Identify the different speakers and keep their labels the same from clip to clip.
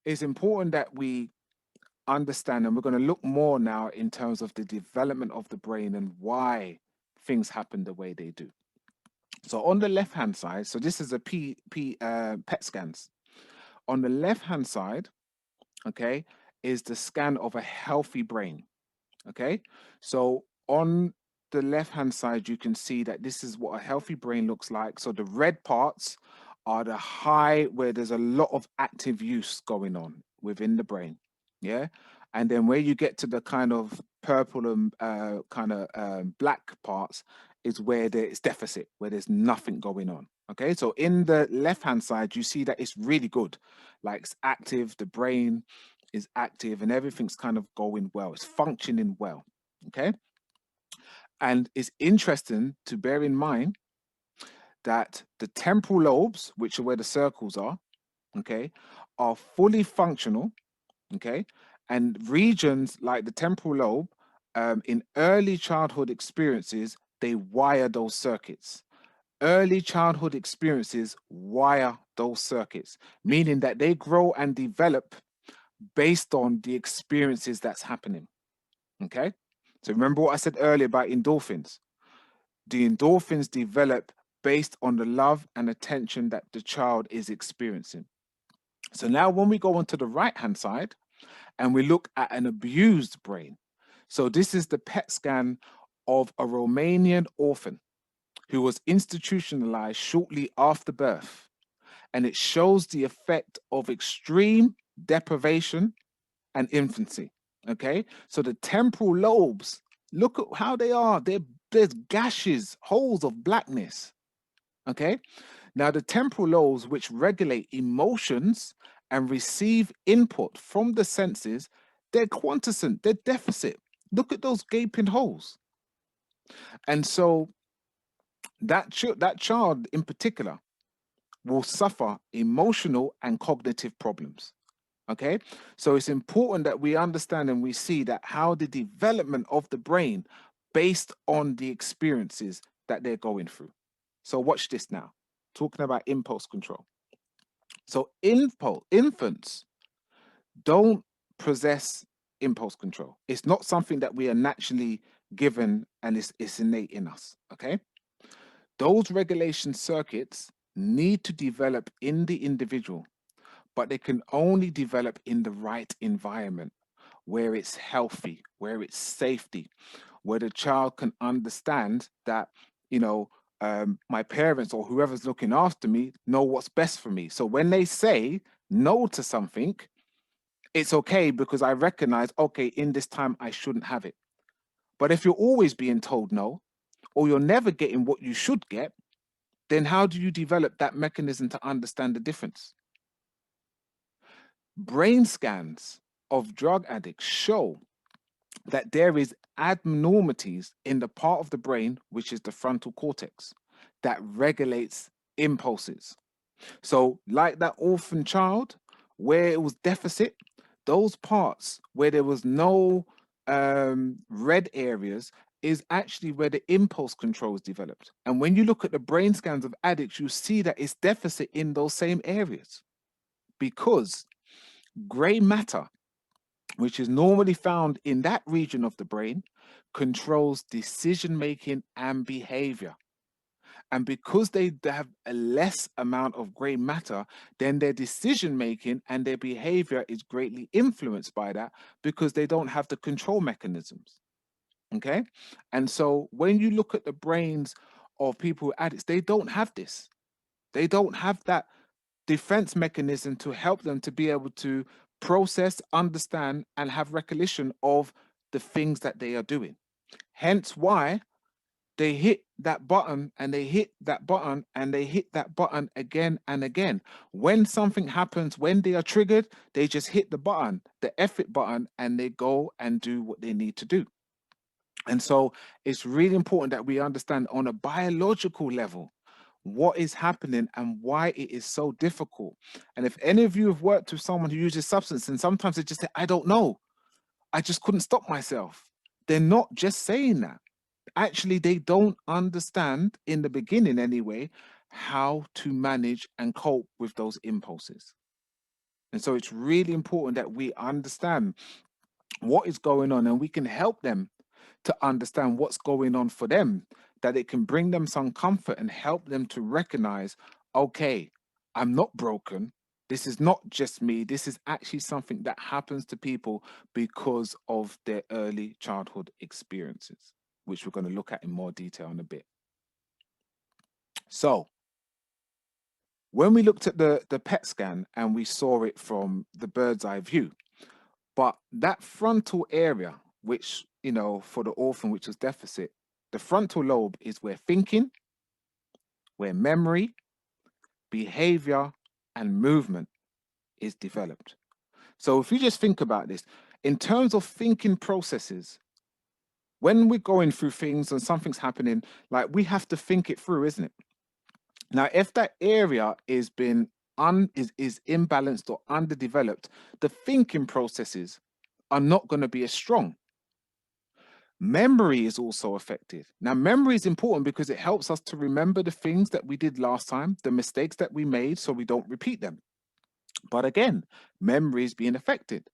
Speaker 1: it's important that we understand, and we're going to look more now in terms of the development of the brain and why things happen the way they do. So on the left hand side, so this is a PET scans. On the left hand side, okay, is the scan of a healthy brain. Okay, so on the left hand side, you can see that this is what a healthy brain looks like. So the red parts are the high where there's a lot of active use going on within the brain. Yeah. And then where you get to the kind of purple and kind of black parts is where there is deficit, where there's nothing going on. Okay. So in the left hand side, you see that it's really good. Like it's active, the brain is active and everything's kind of going well. It's functioning well. Okay. And it's interesting to bear in mind that the temporal lobes, which are where the circles okay, are fully functional. Okay. And regions like the temporal lobe, in early childhood experiences, they wire those circuits. Early childhood experiences wire those circuits, meaning that they grow and develop based on the experiences that's happening. Okay. So remember what I said earlier about endorphins. The endorphins develop based on the love and attention that the child is experiencing. So now when we go onto the right hand side and we look at an abused brain. So this is the PET scan of a Romanian orphan who was institutionalized shortly after birth. And it shows the effect of extreme deprivation and infancy. Okay, so the temporal lobes, look at how they are. There's gashes, holes of blackness. Okay, now the temporal lobes, which regulate emotions and receive input from the senses, they're quantiscent, they're deficit. Look at those gaping holes. And so that child in particular will suffer emotional and cognitive problems. Okay, so it's important that we understand and we see that how the development of the brain based on the experiences that they're going through. So watch this now, talking about impulse control. So infants don't possess impulse control. It's not something that we are naturally given and it's innate in us. Okay, those regulation circuits need to develop in the individual, but they can only develop in the right environment where it's healthy, where it's safety, where the child can understand that, you know, my parents or whoever's looking after me know what's best for me. So when they say no to something, it's okay because I recognize, okay, in this time I shouldn't have it. But if you're always being told no, or you're never getting what you should get, then how do you develop that mechanism to understand the difference? Brain scans of drug addicts show that there is abnormalities in the part of the brain, which is the frontal cortex, that regulates impulses. So, like that orphan child, where it was deficit, those parts where there was no red areas is actually where the impulse control is developed. And when you look at the brain scans of addicts, you see that it's deficit in those same areas because gray matter, which is normally found in that region of the brain, controls decision making and behavior. And because they have a less amount of gray matter, then their decision making and their behavior is greatly influenced by that because they don't have the control mechanisms. Okay. And so when you look at the brains of people with addicts, they don't have this. They don't have that defense mechanism to help them to be able to process, understand, and have recollection of the things that they are doing. Hence why they hit that button and they hit that button and they hit that button again and again. When something happens, when they are triggered, they just hit the button, the F it button, and they go and do what they need to do. And so it's really important that we understand on a biological level what is happening and why it is so difficult. And if any of you have worked with someone who uses substance and sometimes they just say, I don't know, I just couldn't stop myself. They're not just saying that. Actually, they don't understand in the beginning anyway how to manage and cope with those impulses. And so it's really important that we understand what is going on and we can help them to understand what's going on for them, that it can bring them some comfort and help them to recognize, okay, I'm not broken. This is not just me. This is actually something that happens to people because of their early childhood experiences, which we're going to look at in more detail in a bit. So, when we looked at the PET scan and we saw it from the bird's eye view, but that frontal area, which, for the orphan, which was deficit, the frontal lobe is where thinking, where memory, behavior, and movement is developed. So if you just think about this, in terms of thinking processes, when we're going through things and something's happening, like we have to think it through, isn't it? Now, if that area is imbalanced or underdeveloped, the thinking processes are not going to be as strong. Memory is also affected. Now, memory is important because it helps us to remember the things that we did last time, the mistakes that we made, so we don't repeat them. But again, memory is being affected,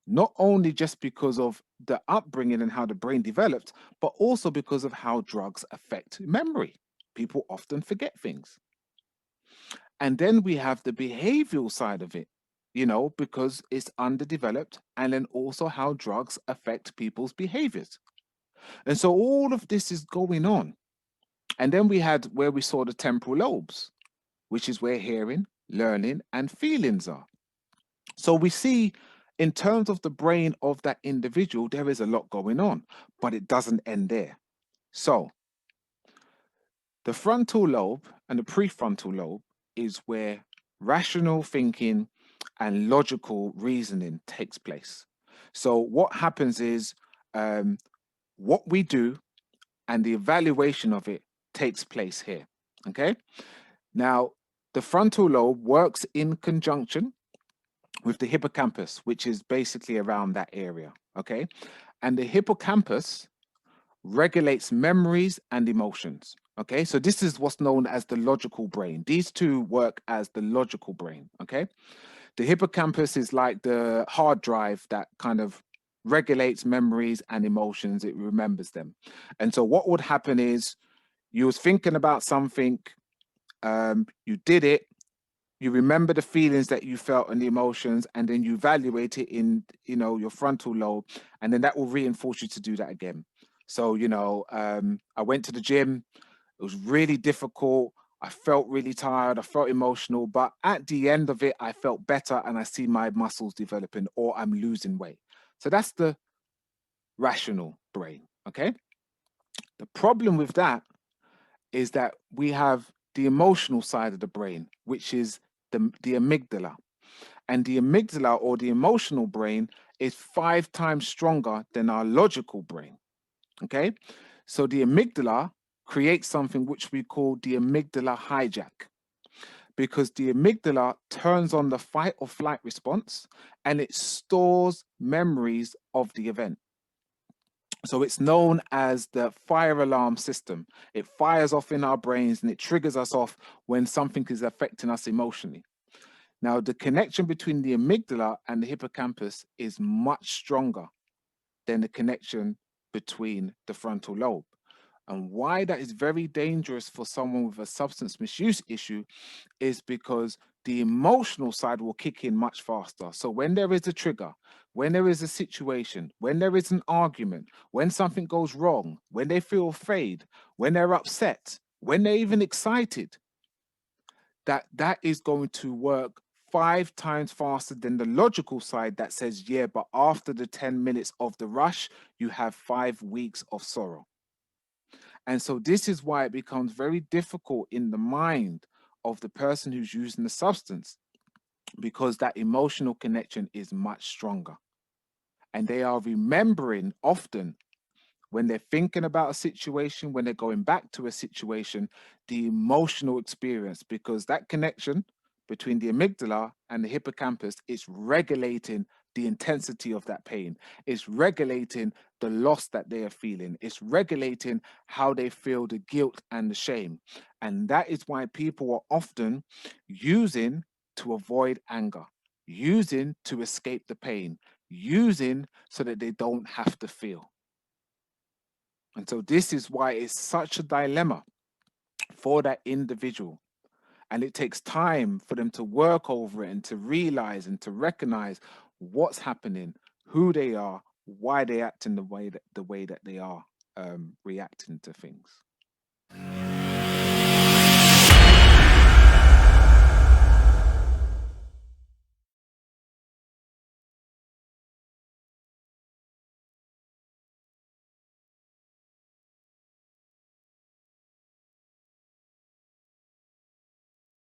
Speaker 1: not only just because of the upbringing and how the brain developed, but also because of how drugs affect memory. People often forget things. And then we have the behavioral side of it, because it's underdeveloped, and then also how drugs affect people's behaviors. And so all of this is going on. And then we had where we saw the temporal lobes, which is where hearing, learning, and feelings are. So we see in terms of the brain of that individual, there is a lot going on, but it doesn't end there. So the frontal lobe and the prefrontal lobe is where rational thinking and logical reasoning takes place. So what happens is um, what we do and the evaluation of it takes place here. Okay. Now, the frontal lobe works in conjunction with the hippocampus, which is basically around that area. Okay. And the hippocampus regulates memories and emotions. Okay. So this is what's known as the logical brain. These two work as the logical brain. Okay. The hippocampus is like the hard drive that kind of regulates memories and emotions. It remembers them. And so what would happen is you was thinking about something, you did it, you remember the feelings that you felt and the emotions, and then you evaluate it in, your frontal lobe, and then that will reinforce you to do that again. So, I went to the gym, it was really difficult. I felt really tired. I felt emotional, but at the end of it, I felt better and I see my muscles developing or I'm losing weight. So that's the rational brain. Okay. The problem with that is that we have the emotional side of the brain, which is the amygdala. And the amygdala or the emotional brain is 5 times stronger than our logical brain. Okay. So the amygdala creates something which we call the amygdala hijack, because the amygdala turns on the fight or flight response and it stores memories of the event. So it's known as the fire alarm system. It fires off in our brains and it triggers us off when something is affecting us emotionally. Now, the connection between the amygdala and the hippocampus is much stronger than the connection between the frontal lobe. And why that is very dangerous for someone with a substance misuse issue is because the emotional side will kick in much faster. So when there is a trigger, when there is a situation, when there is an argument, when something goes wrong, when they feel afraid, when they're upset, when they're even excited, that is going to work 5 times faster than the logical side that says, yeah, but after the 10 minutes of the rush, you have 5 weeks of sorrow. And so this is why it becomes very difficult in the mind of the person who's using the substance, because that emotional connection is much stronger. And they are remembering often when they're thinking about a situation, when they're going back to a situation, the emotional experience, because that connection between the amygdala and the hippocampus is regulating the intensity of that pain. It's regulating the loss that they are feeling. It's regulating how they feel the guilt and the shame. And that is why people are often using to avoid anger. using to escape the pain, using so that they don't have to feel. And so this is why it's such a dilemma for that individual. And it takes time for them to work over it and to realize and to recognize what's happening, who they are, why they act in the way that they are reacting to things.